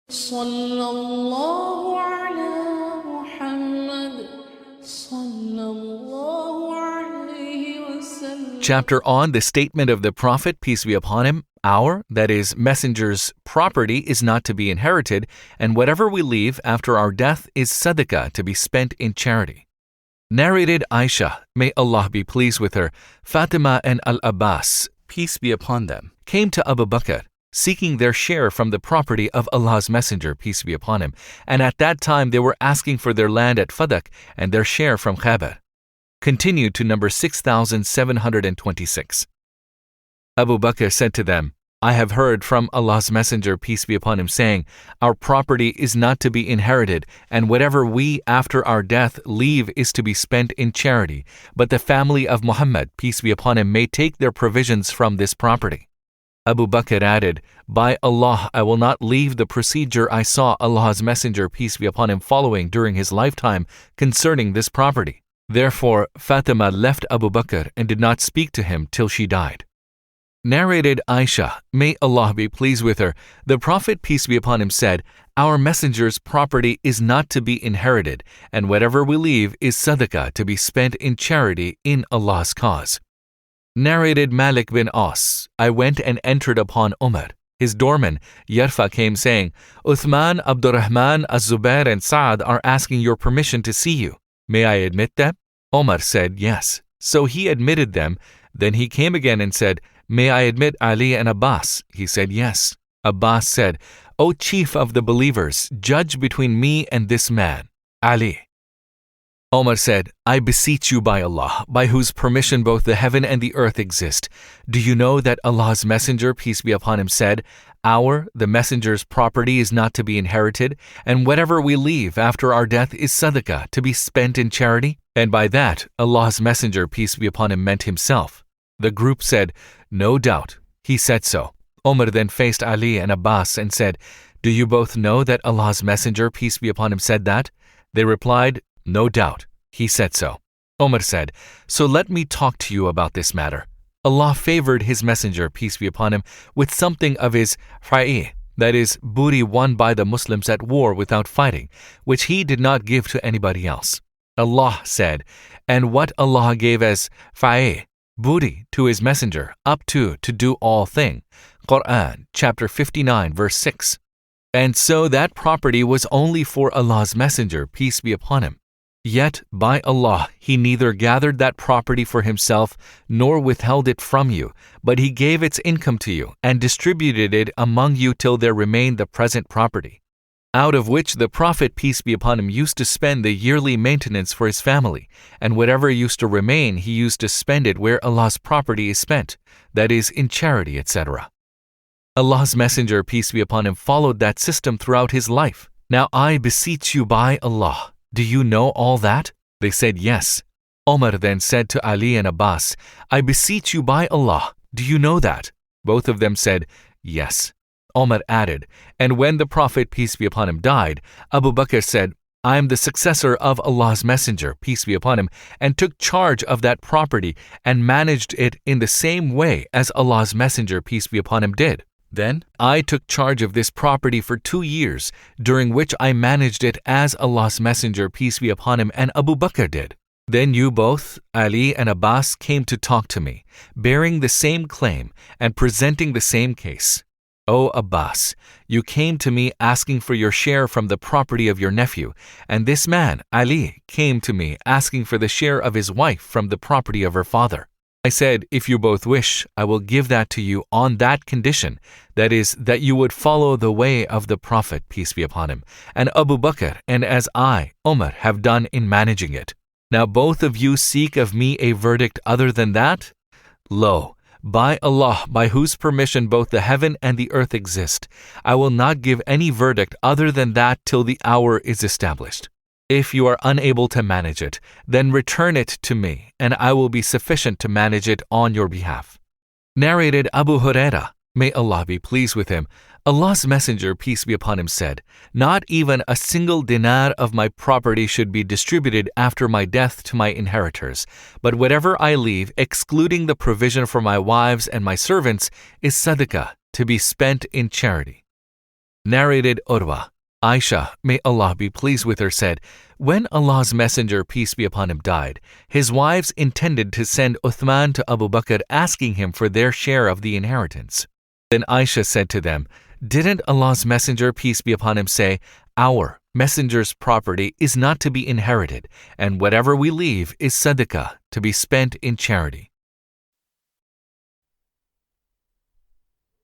صلى الله على محمد صلى الله عليه وسلم. Chapter on the statement of the Prophet, peace be upon him, our, that is, messenger's property is not to be inherited, and whatever we leave after our death is Sadaqa, to be spent in charity. Narrated Aisha, may Allah be pleased with her, Fatima and Al-Abbas, peace be upon them, came to Abu Bakr, seeking their share from the property of Allah's Messenger, peace be upon him, and at that time they were asking for their land at Fadak and their share from Khaybar. Continued to number 6726. Abu Bakr said to them, I have heard from Allah's Messenger, peace be upon him, saying, our property is not to be inherited, and whatever we after our death leave is to be spent in charity, but the family of Muhammad, peace be upon him, may take their provisions from this property. Abu Bakr added, by Allah, I will not leave the procedure I saw Allah's Messenger, peace be upon him, following during his lifetime concerning this property. Therefore, Fatima left Abu Bakr and did not speak to him till she died. Narrated Aisha, may Allah be pleased with her, the Prophet, peace be upon him, said, our messenger's property is not to be inherited, and whatever we leave is Sadaqa, to be spent in charity in Allah's cause. Narrated Malik bin As, I went and entered upon Umar. His doorman, Yarfa, came saying, Uthman, Abdurrahman, Az-Zubair and Sa'ad are asking your permission to see you. May I admit them? Omar said, yes. So he admitted them. Then he came again and said, may I admit Ali and Abbas? He said, yes. Abbas said, O chief of the believers, judge between me and this man, Ali. Omar said, I beseech you by Allah, by whose permission both the heaven and the earth exist. Do you know that Allah's Messenger, peace be upon him, said, our, the messenger's property is not to be inherited, and whatever we leave after our death is Sadaqa, to be spent in charity? And by that, Allah's Messenger, peace be upon him, meant himself. The group said, no doubt, he said so. Omar then faced Ali and Abbas and said, do you both know that Allah's Messenger, peace be upon him, said that? They replied, no doubt, he said so. Omar said, so let me talk to you about this matter. Allah favored his messenger, peace be upon him, with something of his fa'i, that is, booty won by the Muslims at war without fighting, which he did not give to anybody else. Allah said, and what Allah gave as fa'i, booty, to his messenger, up to do all thing. Quran, chapter 59, verse 6. And so that property was only for Allah's messenger, peace be upon him. Yet, by Allah, he neither gathered that property for himself nor withheld it from you, but he gave its income to you and distributed it among you till there remained the present property, out of which the Prophet, peace be upon him, used to spend the yearly maintenance for his family, and whatever used to remain he used to spend it where Allah's property is spent, that is, in charity, etc. Allah's Messenger, peace be upon him, followed that system throughout his life. Now I beseech you by Allah, do you know all that? They said, yes. Omar then said to Ali and Abbas, I beseech you by Allah, do you know that? Both of them said, yes. Omar added, and when the Prophet, peace be upon him, died, Abu Bakr said, I am the successor of Allah's Messenger, peace be upon him, and took charge of that property and managed it in the same way as Allah's Messenger, peace be upon him, did. Then I took charge of this property for 2 years, during which I managed it as Allah's Messenger, peace be upon him, and Abu Bakr did. Then you both, Ali and Abbas, came to talk to me, bearing the same claim and presenting the same case. O Abbas, you came to me asking for your share from the property of your nephew, and this man, Ali, came to me asking for the share of his wife from the property of her father. I said, if you both wish, I will give that to you on that condition, that is, that you would follow the way of the Prophet, peace be upon him, and Abu Bakr, and as I, Umar, have done in managing it. Now both of you seek of me a verdict other than that? Lo, by Allah, by whose permission both the heaven and the earth exist, I will not give any verdict other than that till the hour is established. If you are unable to manage it, then return it to me, and I will be sufficient to manage it on your behalf. Narrated Abu Huraira, may Allah be pleased with him, Allah's Messenger, peace be upon him, said, not even a single dinar of my property should be distributed after my death to my inheritors, but whatever I leave, excluding the provision for my wives and my servants, is Sadaqa, to be spent in charity. Narrated Urwa. Aisha, may Allah be pleased with her, said, when Allah's Messenger, peace be upon him, died, his wives intended to send Uthman to Abu Bakr asking him for their share of the inheritance. Then Aisha said to them, didn't Allah's Messenger, peace be upon him, say, our Messenger's property is not to be inherited, and whatever we leave is Sadaqa, to be spent in charity?